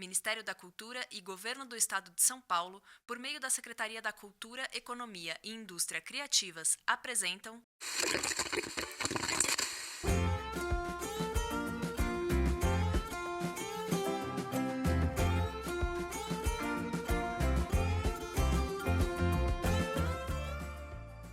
Ministério da Cultura e Governo do Estado de São Paulo, por meio da Secretaria da Cultura, Economia e Indústria Criativas, apresentam...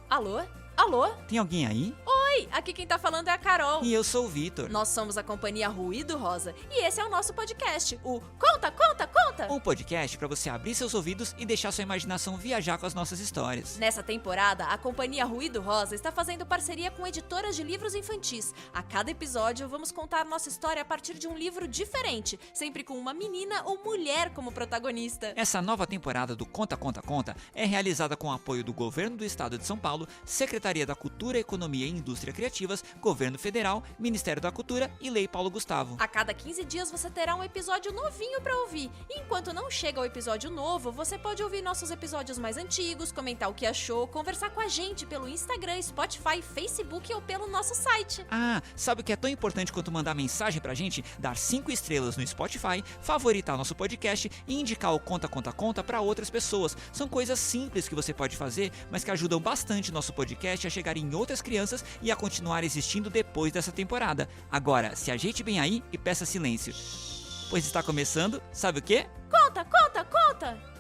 Alô? Alô? Tem alguém aí? Oi, aqui quem tá falando é a Carol. E eu sou o Vitor. Nós somos a companhia Ruído Rosa e esse é o nosso podcast, o Conta, Conta, Conta! Um podcast pra você abrir seus ouvidos e deixar sua imaginação viajar com as nossas histórias. Nessa temporada, a companhia Ruído Rosa está fazendo parceria com editoras de livros infantis. A cada episódio, vamos contar nossa história a partir de um livro diferente, sempre com uma menina ou mulher como protagonista. Essa nova temporada do Conta, Conta, Conta é realizada com o apoio do Governo do Estado de São Paulo, Secretaria da Cultura, Economia e Indústria Criativas, Governo Federal, Ministério da Cultura e Lei Paulo Gustavo. A cada 15 dias você terá um episódio novinho pra ouvir. E enquanto não chega o episódio novo, você pode ouvir nossos episódios mais antigos, comentar o que achou, conversar com a gente pelo Instagram, Spotify, Facebook ou pelo nosso site. Ah, sabe o que é tão importante quanto mandar mensagem pra gente? Dar 5 estrelas no Spotify, favoritar nosso podcast e indicar o Conta, Conta, Conta pra outras pessoas. São coisas simples que você pode fazer, mas que ajudam bastante nosso podcast a chegar em outras crianças e a continuar existindo depois dessa temporada. Agora, se ajeite bem aí e peça silêncio, pois está começando, sabe o quê? Conta, conta, conta!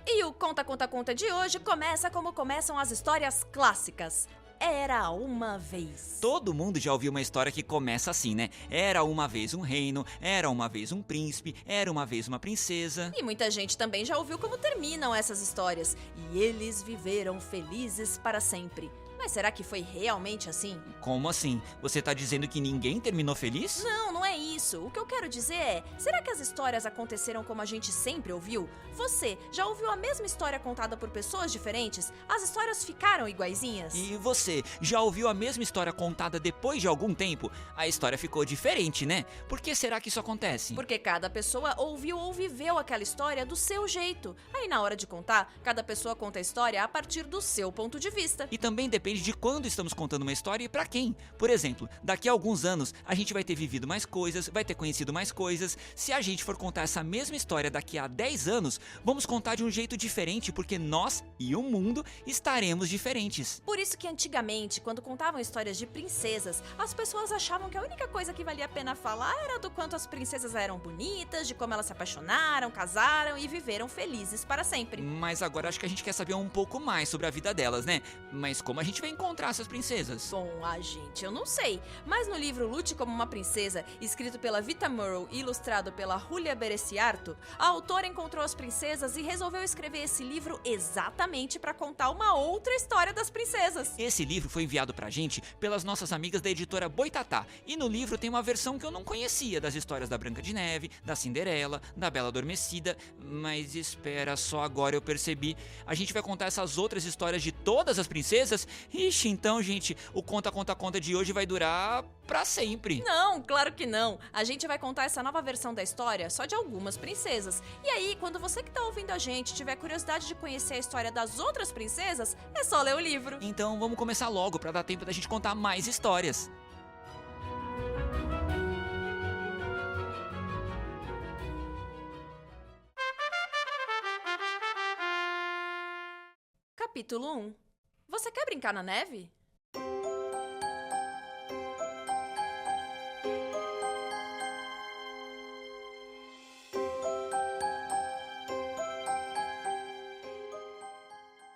E o Conta, Conta, Conta de hoje começa como começam as histórias clássicas. Era uma vez. Todo mundo já ouviu uma história que começa assim, né? Era uma vez um reino, era uma vez um príncipe, era uma vez uma princesa. E muita gente também já ouviu como terminam essas histórias. E eles viveram felizes para sempre. Mas será que foi realmente assim? Como assim? Você tá dizendo que ninguém terminou feliz? Não, não é isso. O que eu quero dizer é, será que as histórias aconteceram como a gente sempre ouviu? Você já ouviu a mesma história contada por pessoas diferentes? As histórias ficaram iguaizinhas? E você, já ouviu a mesma história contada depois de algum tempo? A história ficou diferente, né? Por que será que isso acontece? Porque cada pessoa ouviu ou viveu aquela história do seu jeito. Aí na hora de contar, cada pessoa conta a história a partir do seu ponto de vista. E também depende de quando estamos contando uma história e pra quem. Por exemplo, daqui a alguns anos a gente vai ter vivido mais coisas, vai ter conhecido mais coisas. Se a gente for contar essa mesma história daqui a 10 anos, vamos contar de um jeito diferente porque nós e o mundo estaremos diferentes. Por isso que antigamente, quando contavam histórias de princesas, as pessoas achavam que a única coisa que valia a pena falar era do quanto as princesas eram bonitas, de como elas se apaixonaram, casaram e viveram felizes para sempre. Mas agora acho que a gente quer saber um pouco mais sobre a vida delas, né? Mas como a gente vai encontrar essas princesas? Bom, gente, eu não sei. Mas no livro Lute como uma Princesa, escrito pela Vita Murrow e ilustrado pela Julia Bereciarto, a autora encontrou as princesas e resolveu escrever esse livro exatamente para contar uma outra história das princesas. Esse livro foi enviado pra gente pelas nossas amigas da editora Boitatá. E no livro tem uma versão que eu não conhecia das histórias da Branca de Neve, da Cinderela, da Bela Adormecida. Mas espera, só agora eu percebi. A gente vai contar essas outras histórias de todas as princesas? Ixi, então, gente, o Conta, Conta, Conta de hoje vai durar pra sempre. Não, claro que não. A gente vai contar essa nova versão da história só de algumas princesas. E aí, quando você que tá ouvindo a gente tiver curiosidade de conhecer a história das outras princesas, é só ler o livro. Então vamos começar logo pra dar tempo da gente contar mais histórias. Capítulo 1. Você quer brincar na neve?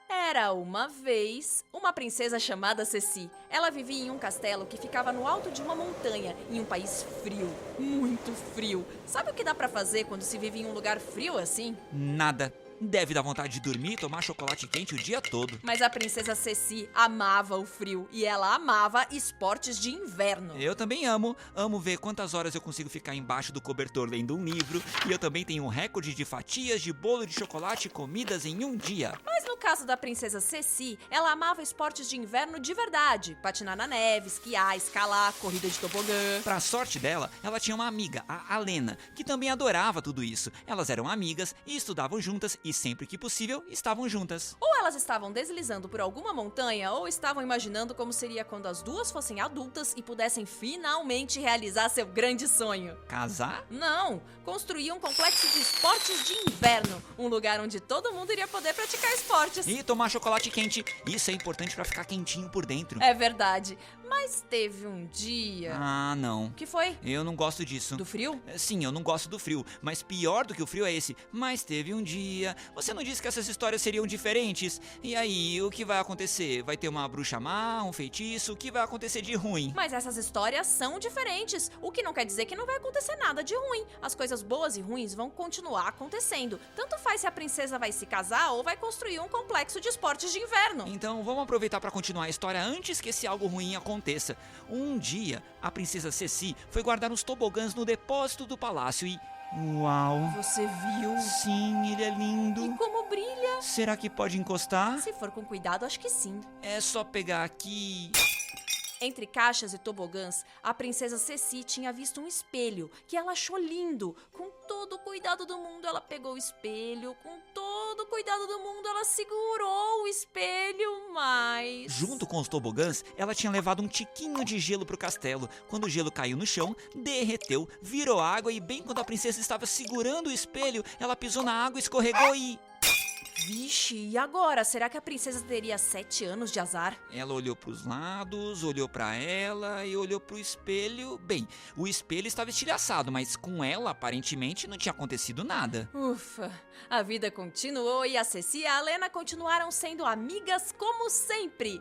Era uma vez uma princesa chamada Ceci. Ela vivia em um castelo que ficava no alto de uma montanha, em um país frio, muito frio. Sabe o que dá pra fazer quando se vive em um lugar frio assim? Nada. Deve dar vontade de dormir e tomar chocolate quente o dia todo. Mas a princesa Ceci amava o frio e ela amava esportes de inverno. Eu também amo ver quantas horas eu consigo ficar embaixo do cobertor lendo um livro, e eu também tenho um recorde de fatias de bolo de chocolate comidas em um dia. Mas no caso da princesa Ceci, ela amava esportes de inverno de verdade. Patinar na neve, esquiar, escalar, corrida de tobogã. Pra sorte dela, ela tinha uma amiga, a Alena, que também adorava tudo isso. Elas eram amigas e estudavam juntas e sempre que possível estavam juntas. Ou elas estavam deslizando por alguma montanha, ou estavam imaginando como seria quando as duas fossem adultas e pudessem finalmente realizar seu grande sonho. Casar? Não, construir um complexo de esportes de inverno, um lugar onde todo mundo iria poder praticar esportes. E tomar chocolate quente. Isso é importante pra ficar quentinho por dentro. É verdade, mas teve um dia... Ah, não. O que foi? Eu não gosto disso. Do frio? Sim, eu não gosto do frio, mas pior do que o frio é esse. Mas teve um dia... Você não disse que essas histórias seriam diferentes? E aí, o que vai acontecer? Vai ter uma bruxa má, um feitiço? O que vai acontecer de ruim? Mas essas histórias são diferentes, o que não quer dizer que não vai acontecer nada de ruim. As coisas boas e ruins vão continuar acontecendo. Tanto faz se a princesa vai se casar ou vai construir um complexo de esportes de inverno. Então vamos aproveitar para continuar a história antes que esse algo ruim aconteça. Um dia, a princesa Ceci foi guardar os tobogãs no depósito do palácio e... Uau! Você viu? Sim, ele é lindo. E como brilha? Será que pode encostar? Se for com cuidado, acho que sim. É só pegar aqui... Entre caixas e tobogãs, a princesa Ceci tinha visto um espelho que ela achou lindo. Com todo o cuidado do mundo, ela pegou o espelho. Com todo o cuidado do mundo, ela segurou o espelho, mas... Junto com os tobogãs, ela tinha levado um tiquinho de gelo pro castelo. Quando o gelo caiu no chão, derreteu, virou água e bem quando a princesa estava segurando o espelho, ela pisou na água, escorregou e... Vixe, e agora? Será que a princesa teria 7 anos de azar? Ela olhou pros lados, olhou pra ela e olhou pro espelho. Bem, o espelho estava estilhaçado, mas com ela aparentemente não tinha acontecido nada. Ufa, a vida continuou e a Ceci e a Alena continuaram sendo amigas como sempre.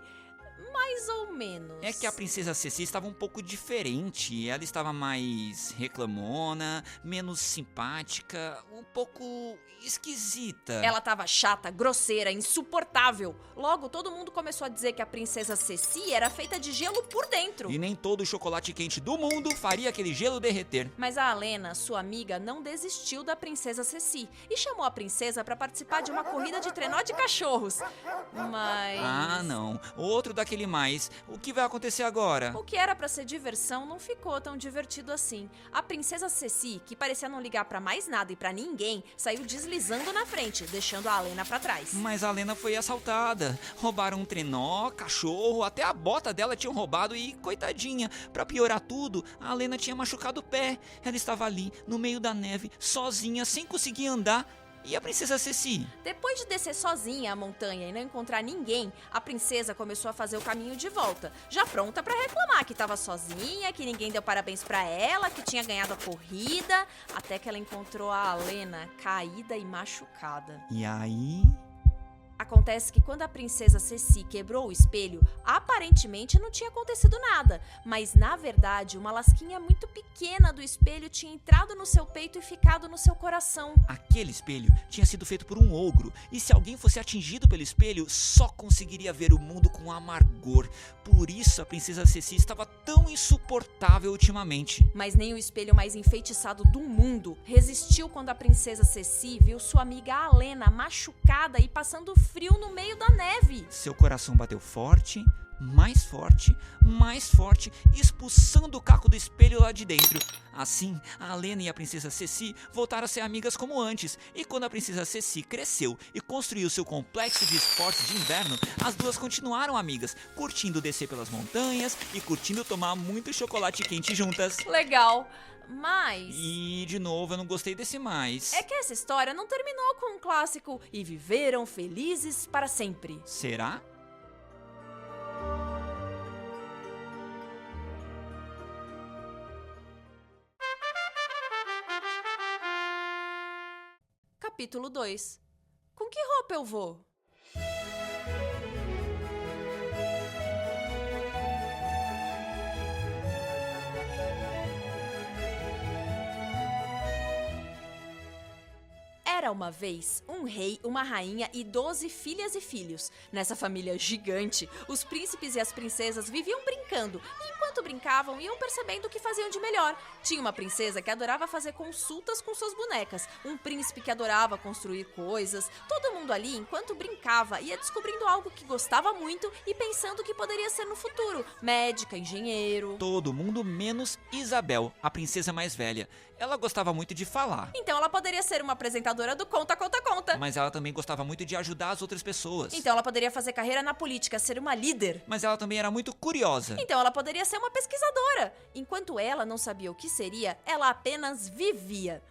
Mais ou menos. É que a princesa Ceci estava um pouco diferente. Ela estava mais reclamona, menos simpática, um pouco esquisita. Ela tava chata, grosseira, insuportável. Logo, todo mundo começou a dizer que a princesa Ceci era feita de gelo por dentro. E nem todo o chocolate quente do mundo faria aquele gelo derreter. Mas a Alena, sua amiga, não desistiu da princesa Ceci e chamou a princesa para participar de uma corrida de trenó de cachorros. Mas... Ah, não. Outro daquele mais. O que vai acontecer agora? O que era pra ser diversão não ficou tão divertido assim. A princesa Ceci, que parecia não ligar pra mais nada e pra ninguém, saiu deslizando na frente, deixando a Alena pra trás. Mas a Alena foi assaltada. Roubaram um trenó, cachorro, até a bota dela tinham roubado e, coitadinha, pra piorar tudo, a Alena tinha machucado o pé. Ela estava ali, no meio da neve, sozinha, sem conseguir andar. E a princesa Ceci? Depois de descer sozinha a montanha e não encontrar ninguém, a princesa começou a fazer o caminho de volta, já pronta pra reclamar que tava sozinha, que ninguém deu parabéns pra ela, que tinha ganhado a corrida, até que ela encontrou a Alena caída e machucada. E aí? Acontece que quando a princesa Ceci quebrou o espelho, aparentemente não tinha acontecido nada, mas na verdade uma lasquinha muito pequena do espelho tinha entrado no seu peito e ficado no seu coração. Aquele espelho tinha sido feito por um ogro, e se alguém fosse atingido pelo espelho, só conseguiria ver o mundo com amargor. Por isso a princesa Ceci estava tão insuportável ultimamente. Mas nem o espelho mais enfeitiçado do mundo resistiu quando a princesa Ceci viu sua amiga Alena machucada e passando frio no meio da neve. Seu coração bateu forte, mais forte, expulsando o caco do espelho lá de dentro. Assim, a Alena e a princesa Ceci voltaram a ser amigas como antes, e quando a princesa Ceci cresceu e construiu seu complexo de esportes de inverno, as duas continuaram amigas, curtindo descer pelas montanhas e curtindo tomar muito chocolate quente juntas. Legal, mas... E, de novo, eu não gostei desse mais. É que essa história não terminou com um clássico e viveram felizes para sempre. Será? Capítulo 2. Com que roupa eu vou? Era Era uma vez um rei, uma rainha e 12 filhas e filhos. Nessa família gigante, os príncipes e as princesas viviam brincando. E enquanto brincavam, iam percebendo o que faziam de melhor. Tinha uma princesa que adorava fazer consultas com suas bonecas. Um príncipe que adorava construir coisas. Todo mundo ali, enquanto brincava, ia descobrindo algo que gostava muito e pensando que poderia ser no futuro. Médica, engenheiro. Todo mundo menos Isabel, a princesa mais velha. Ela gostava muito de falar, Então ela poderia ser uma apresentadora do Conta, Conta, Conta. mas ela também gostava muito de ajudar as outras pessoas. Então ela poderia fazer carreira na política, ser uma líder. Mas ela também era muito curiosa. Então ela poderia ser uma pesquisadora. Enquanto ela não sabia o que seria, ela apenas vivia.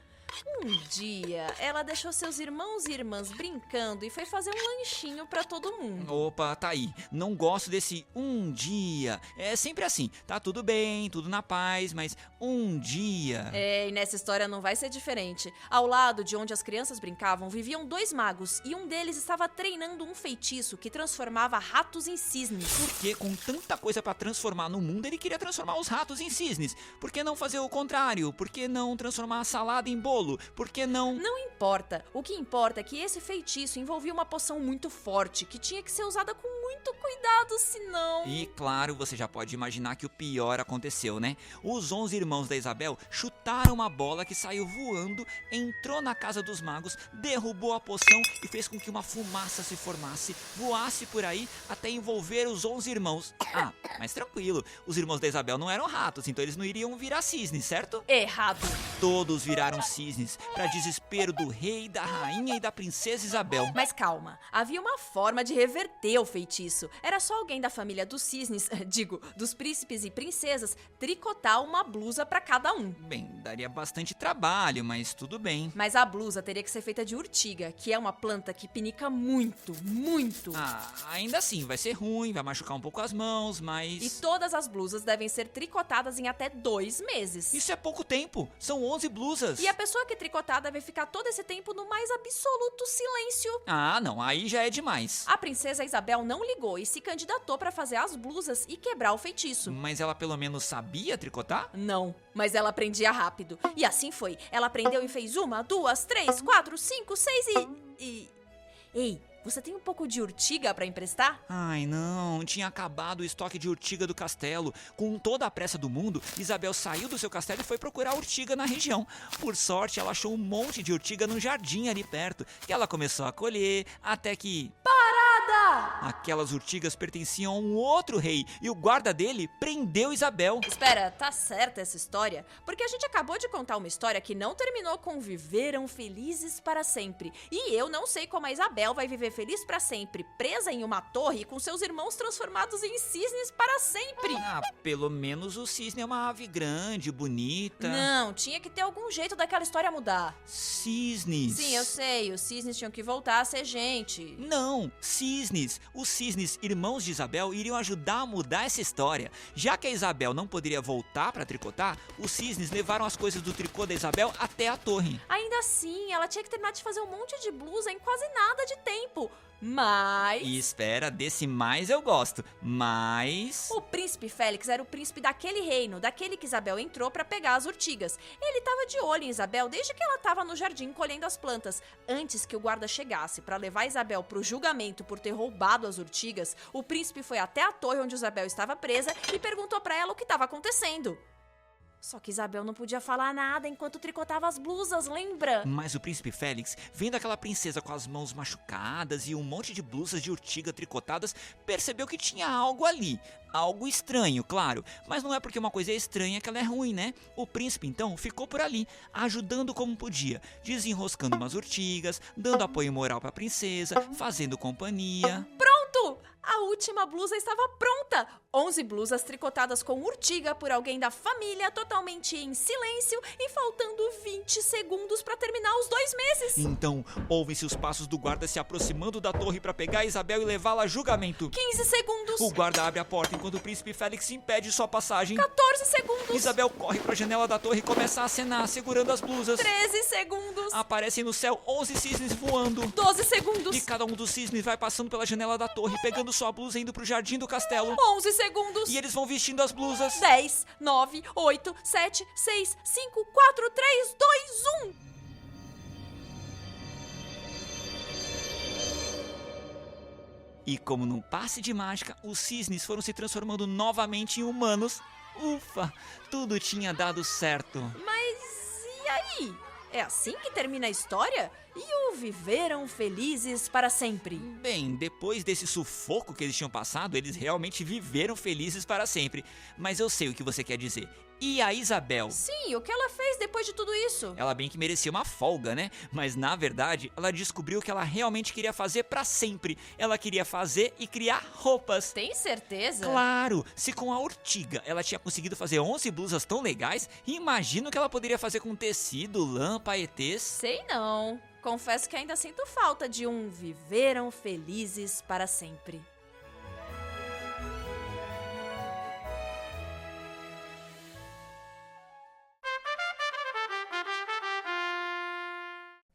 Um dia, ela deixou seus irmãos e irmãs brincando e foi fazer um lanchinho pra todo mundo. Opa, tá aí. Não gosto desse um dia. É sempre assim. Tá tudo bem, tudo na paz, mas um dia. É, e nessa história não vai ser diferente. Ao lado de onde as crianças brincavam, viviam 2 magos e um deles estava treinando um feitiço que transformava ratos em cisnes. Porque com tanta coisa pra transformar no mundo, ele queria transformar os ratos em cisnes. Por que não fazer o contrário? Por que não transformar a salada em bolo? Por que não... Não importa. O que importa é que esse feitiço envolvia uma poção muito forte, que tinha que ser usada com muito cuidado, senão... E claro, você já pode imaginar que o pior aconteceu, né? Os 11 irmãos da Isabel chutaram uma bola que saiu voando, entrou na casa dos magos, derrubou a poção e fez com que uma fumaça se formasse, voasse por aí até envolver os 11 irmãos. Ah, mas tranquilo, os irmãos da Isabel não eram ratos, então eles não iriam virar cisnes, certo? Errado. Todos viraram cisnes, para desespero do rei, da rainha e da princesa Isabel. Mas calma, havia uma forma de reverter o feitiço. Era só alguém da família dos cisnes, digo, dos príncipes e princesas, tricotar uma blusa pra cada um. Bem, daria bastante trabalho, mas tudo bem. Mas a blusa teria que ser feita de urtiga, que é uma planta que pinica muito, muito. Ah, ainda assim, vai ser ruim, vai machucar um pouco as mãos, mas... E todas as blusas devem ser tricotadas em até 2 meses. Isso é pouco tempo, são 11 blusas. E a pessoa que tricotar deve ficar todo esse tempo no mais absoluto silêncio. Ah, não, aí já é demais. A princesa Isabel não ligou e se candidatou pra fazer as blusas e quebrar o feitiço. Mas ela pelo menos sabia tricotar? Não, mas ela aprendia rápido. E assim foi. Ela aprendeu e fez 1, 2, 3, 4, 5, 6 e... Ei, você tem um pouco de urtiga pra emprestar? Ai, não, tinha acabado o estoque de urtiga do castelo. Com toda a pressa do mundo, Isabel saiu do seu castelo e foi procurar urtiga na região. Por sorte, ela achou um monte de urtiga no jardim ali perto, que ela começou a colher, até que... Aquelas urtigas pertenciam a um outro rei e o guarda dele prendeu Isabel. Espera, tá certa essa história? Porque a gente acabou de contar uma história que não terminou com viveram felizes para sempre. E eu não sei como a Isabel vai viver feliz para sempre, presa em uma torre com seus irmãos transformados em cisnes para sempre. Ah, pelo menos o cisne é uma ave grande, bonita. Não, tinha que ter algum jeito daquela história mudar. Cisnes. Sim, eu sei, os cisnes tinham que voltar a ser gente. Não, cisnes. Os cisnes, irmãos de Isabel, iriam ajudar a mudar essa história. Já que a Isabel não poderia voltar para tricotar, os cisnes levaram as coisas do tricô da Isabel até a torre. Ainda assim, ela tinha que terminar de fazer um monte de blusa em quase nada de tempo. Mas... E espera, desse mais eu gosto. Mas... o príncipe Félix era o príncipe daquele reino, daquele que Isabel entrou pra pegar as urtigas. Ele tava de olho em Isabel desde que ela tava no jardim colhendo as plantas. Antes que o guarda chegasse pra levar Isabel pro julgamento por ter roubado as urtigas, o príncipe foi até a torre onde Isabel estava presa e perguntou pra ela o que estava acontecendo. Só que Isabel não podia falar nada enquanto tricotava as blusas, lembra? Mas o príncipe Félix, vendo aquela princesa com as mãos machucadas e um monte de blusas de urtiga tricotadas, percebeu que tinha algo ali. Algo estranho, claro, mas não é porque uma coisa é estranha que ela é ruim, né? O príncipe, então, ficou por ali, ajudando como podia, desenroscando umas urtigas, dando apoio moral pra princesa, fazendo companhia. Pronto! A última blusa estava pronta! 11 blusas tricotadas com urtiga por alguém da família, totalmente em silêncio e faltando 20 segundos para terminar os 2 meses. Então, ouvem-se os passos do guarda se aproximando da torre para pegar Isabel e levá-la a julgamento. 15 segundos. O guarda abre a porta enquanto o príncipe Félix impede sua passagem. 14 segundos. Isabel corre para a janela da torre e começa a acenar, segurando as blusas. 13 segundos. Aparecem no céu 11 cisnes voando. 12 segundos. E cada um dos cisnes vai passando pela janela da torre, pegando sua blusa e indo pro jardim do castelo. 11 segundos. E eles vão vestindo as blusas. 10, 9, 8, 7, 6, 5, 4, 3, 2, 1. E como num passe de mágica, os cisnes foram se transformando novamente em humanos. Ufa, tudo tinha dado certo. Mas e aí? É assim que termina a história? E o viveram felizes para sempre? Bem, depois desse sufoco que eles tinham passado, eles realmente viveram felizes para sempre. Mas eu sei o que você quer dizer. E a Isabel? Sim, o que ela fez depois de tudo isso? Ela bem que merecia uma folga, né? Mas na verdade, ela descobriu que ela realmente queria fazer pra sempre. Ela queria fazer e criar roupas. Tem certeza? Claro! Se com a Ortiga ela tinha conseguido fazer 11 blusas tão legais, imagina o que ela poderia fazer com tecido, lã, paetês. Sei não. Confesso que ainda sinto falta de um viveram felizes para sempre.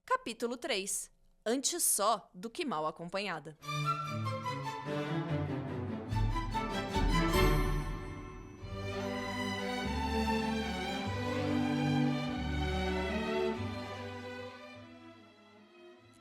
Capítulo 3. Antes só do que mal acompanhada.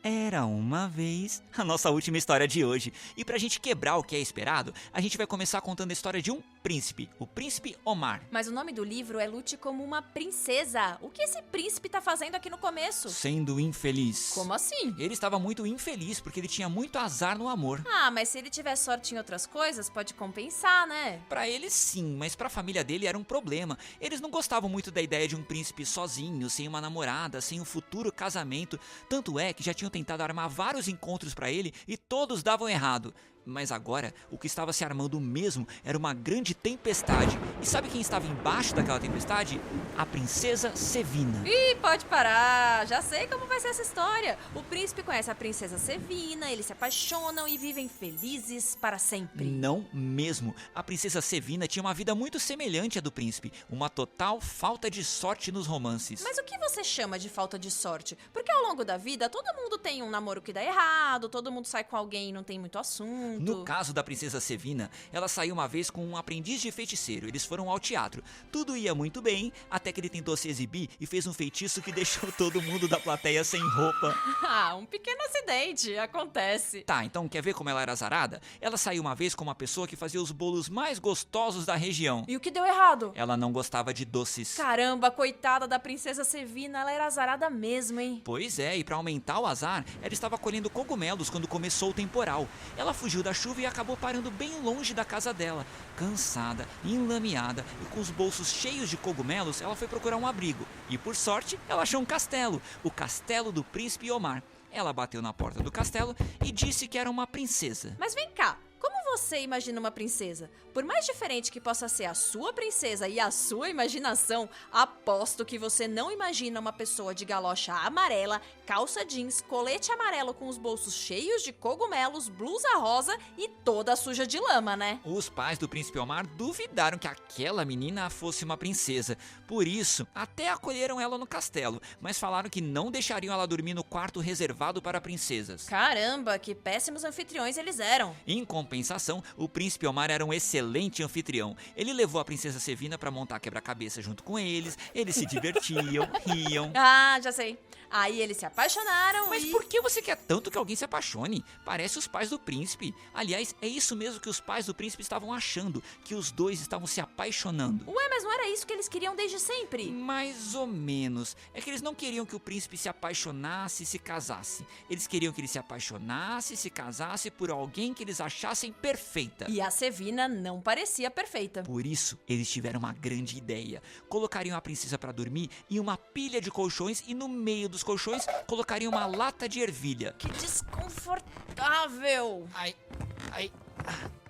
Era uma vez a nossa última história de hoje. E pra gente quebrar o que é esperado, a gente vai começar contando a história de um príncipe, o príncipe Omar. Mas o nome do livro é Lute como uma princesa. O que esse príncipe tá fazendo aqui no começo? Sendo infeliz. Como assim? Ele estava muito infeliz porque ele tinha muito azar no amor. Ah, mas se ele tiver sorte em outras coisas, pode compensar, né? Pra ele sim, mas pra família dele era um problema. Eles não gostavam muito da ideia de um príncipe sozinho, sem uma namorada, sem um futuro casamento. Tanto é que já tinham tentado armar vários encontros pra ele e todos davam errado. Mas agora, o que estava se armando mesmo era uma grande tempestade. E sabe quem estava embaixo daquela tempestade? A princesa Sevina. Ih, pode parar! Já sei como vai ser essa história. O príncipe conhece a princesa Sevina, eles se apaixonam e vivem felizes para sempre. Não mesmo. A princesa Sevina tinha uma vida muito semelhante à do príncipe. Uma total falta de sorte nos romances. Mas o que você chama de falta de sorte? Porque ao longo da vida, todo mundo tem um namoro que dá errado, todo mundo sai com alguém e não tem muito assunto. No caso da princesa Sevina, ela saiu uma vez com um aprendiz de feiticeiro. Eles foram ao teatro. Tudo ia muito bem, até que ele tentou se exibir e fez um feitiço que deixou todo mundo da plateia sem roupa. Ah, um pequeno acidente, acontece. Tá, então quer ver como ela era azarada? Ela saiu uma vez com uma pessoa que fazia os bolos mais gostosos da região. E o que deu errado? Ela não gostava de doces. Caramba, coitada da princesa Sevina, ela era azarada mesmo, hein? Pois é, e pra aumentar o azar, ela estava colhendo cogumelos quando começou o temporal. Ela fugiu da chuva e acabou parando bem longe da casa dela. Cansada, enlameada e com os bolsos cheios de cogumelos, ela foi procurar um abrigo. E por sorte, ela achou um castelo, o castelo do príncipe Omar. Ela bateu na porta do castelo e disse que era uma princesa. Mas vem cá, como você imagina uma princesa? Por mais diferente que possa ser a sua princesa e a sua imaginação, aposto que você não imagina uma pessoa de galocha amarela, calça jeans, colete amarelo com os bolsos cheios de cogumelos, blusa rosa e toda suja de lama, né? Os pais do príncipe Omar duvidaram que aquela menina fosse uma princesa. Por isso, até acolheram ela no castelo, mas falaram que não deixariam ela dormir no quarto reservado para princesas. Caramba, que péssimos anfitriões eles eram. Em compensação, o príncipe Omar era um excelente anfitrião. Ele levou a princesa Sevina para montar quebra-cabeça junto com eles se divertiam, riam. Ah, já sei. Aí eles se apaixonaram. Mas por que você quer tanto que alguém se apaixone? Parece os pais do príncipe. Aliás, é isso mesmo que os pais do príncipe estavam achando, que os dois estavam se apaixonando. Ué, mas não era isso que eles queriam desde sempre? Mais ou menos. É que eles não queriam que o príncipe se apaixonasse e se casasse. Eles queriam que ele se apaixonasse e se casasse por alguém que eles achassem perfeita. E a Sevina não parecia perfeita. Por isso, eles tiveram uma grande ideia. Colocariam a princesa para dormir em uma pilha de colchões e no meio dos colchões colocariam uma lata de ervilha. Que desconfortável! Ai,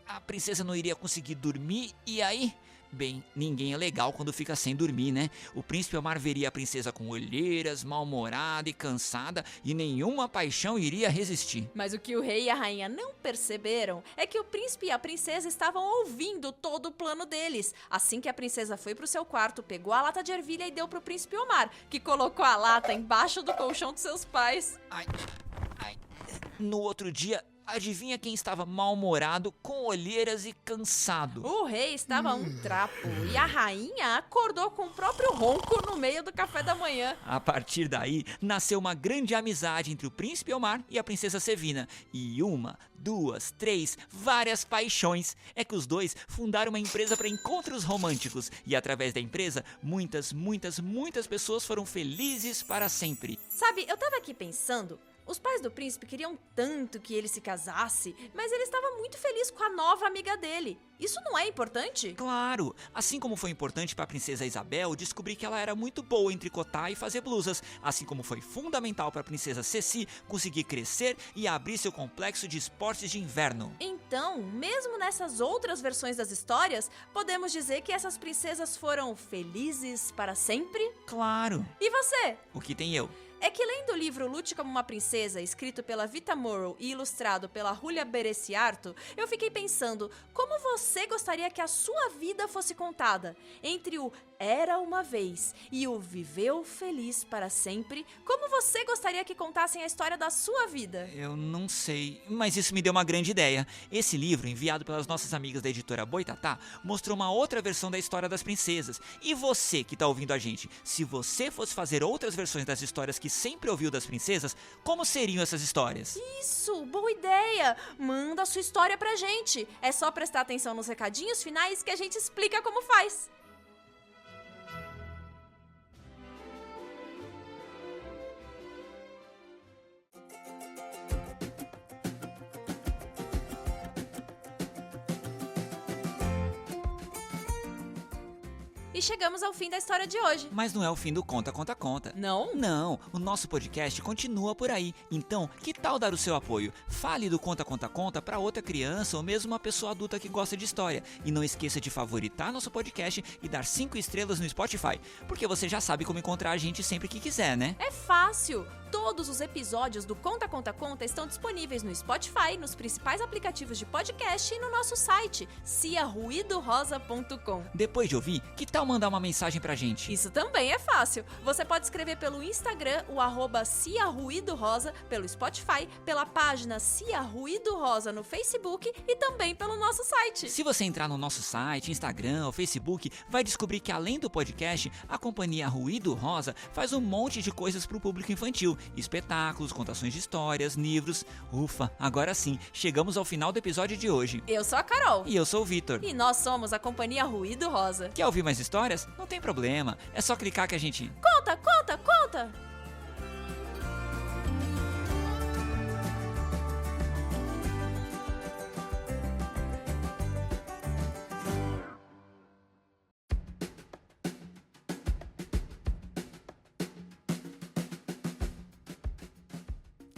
a princesa não iria conseguir dormir e aí... Bem, ninguém é legal quando fica sem dormir, né? O príncipe Omar veria a princesa com olheiras, mal-humorada e cansada e nenhuma paixão iria resistir. Mas o que o rei e a rainha não perceberam é que o príncipe e a princesa estavam ouvindo todo o plano deles. Assim que a princesa foi pro seu quarto, pegou a lata de ervilha e deu pro príncipe Omar, que colocou a lata embaixo do colchão dos seus pais. No outro dia, Adivinha quem estava mal-humorado, com olheiras e cansado? O rei estava um trapo e a rainha acordou com o próprio ronco no meio do café da manhã. A partir daí, nasceu uma grande amizade entre o príncipe Omar e a princesa Sevina. E uma, duas, três, várias paixões. É que os dois fundaram uma empresa para encontros românticos. E através da empresa, muitas pessoas foram felizes para sempre. Sabe, eu tava aqui pensando, os pais do príncipe queriam tanto que ele se casasse, mas ele estava muito feliz com a nova amiga dele. Isso não é importante? Claro, assim como foi importante para a princesa Isabel descobrir que ela era muito boa em tricotar e fazer blusas, assim como foi fundamental para a princesa Ceci conseguir crescer e abrir seu complexo de esportes de inverno. Então, mesmo nessas outras versões das histórias, podemos dizer que essas princesas foram felizes para sempre? Claro, E você? o que tem eu? É que lendo o livro Lute como uma Princesa, escrito pela Vita Morrow e ilustrado pela Julia Bereciarto, eu fiquei pensando como você gostaria que a sua vida fosse contada. Entre o Era uma Vez e o Viveu Feliz para Sempre, como você gostaria que contassem a história da sua vida? Eu não sei, mas isso me deu uma grande ideia. Esse livro, enviado pelas nossas amigas da editora Boitatá, mostrou uma outra versão da história das princesas. E você que tá ouvindo a gente, se você fosse fazer outras versões das histórias que sempre ouviu das princesas, como seriam essas histórias? Isso, boa ideia! Manda a sua história pra gente. É só prestar atenção nos recadinhos finais que a gente explica como faz. E chegamos ao fim da história de hoje. Mas não é o fim do Conta, Conta, Conta. Não? Não, o nosso podcast continua por aí. Então, que tal dar o seu apoio? Fale do Conta, Conta, Conta para outra criança ou mesmo uma pessoa adulta que gosta de história. E não esqueça de favoritar nosso podcast e dar 5 estrelas no Spotify, porque você já sabe como encontrar a gente sempre que quiser, né? É fácil! Todos os episódios do Conta Conta Conta estão disponíveis no Spotify, nos principais aplicativos de podcast e no nosso site, ciaruidorosa.com. Depois de ouvir, que tal mandar uma mensagem pra gente? Isso também é fácil. Você pode escrever pelo Instagram, o @ciaruidorosa, pelo Spotify, pela página Cia Ruído Rosa no Facebook e também pelo nosso site. Se você entrar no nosso site, Instagram ou Facebook, vai descobrir que além do podcast, a companhia Ruído Rosa faz um monte de coisas pro público infantil. Espetáculos, contações de histórias, livros. Ufa, agora sim, chegamos ao final do episódio de hoje. Eu sou a Carol. E eu sou o Vitor. E nós somos a companhia Ruído Rosa. Quer ouvir mais histórias? Não tem problema, é só clicar que a gente... Conta, conta, conta!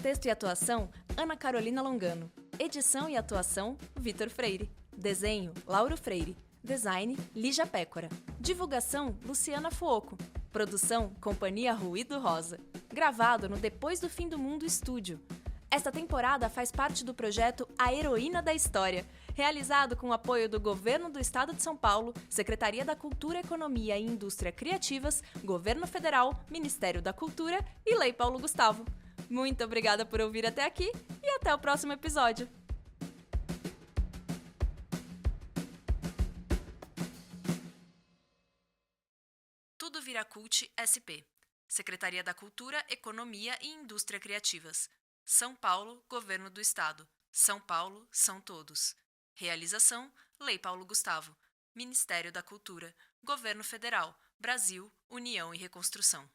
Texto e atuação, Ana Carolina Longano. Edição e atuação, Vitor Freire. Desenho, Lauro Freire. Design, Lígia Pécora. Divulgação, Luciana Fuoco. Produção, Companhia Ruído Rosa. Gravado no Depois do Fim do Mundo Estúdio. Esta temporada faz parte do projeto A Heroína da História, realizado com o apoio do Governo do Estado de São Paulo, Secretaria da Cultura, Economia e Indústria Criativas, Governo Federal, Ministério da Cultura e Lei Paulo Gustavo. Muito obrigada por ouvir até aqui e até o próximo episódio. Tudo Vira Cult SP. Secretaria da Cultura, Economia e Indústria Criativas. São Paulo, Governo do Estado. São Paulo, são todos. Realização, Lei Paulo Gustavo. Ministério da Cultura. Governo Federal. Brasil, União e Reconstrução.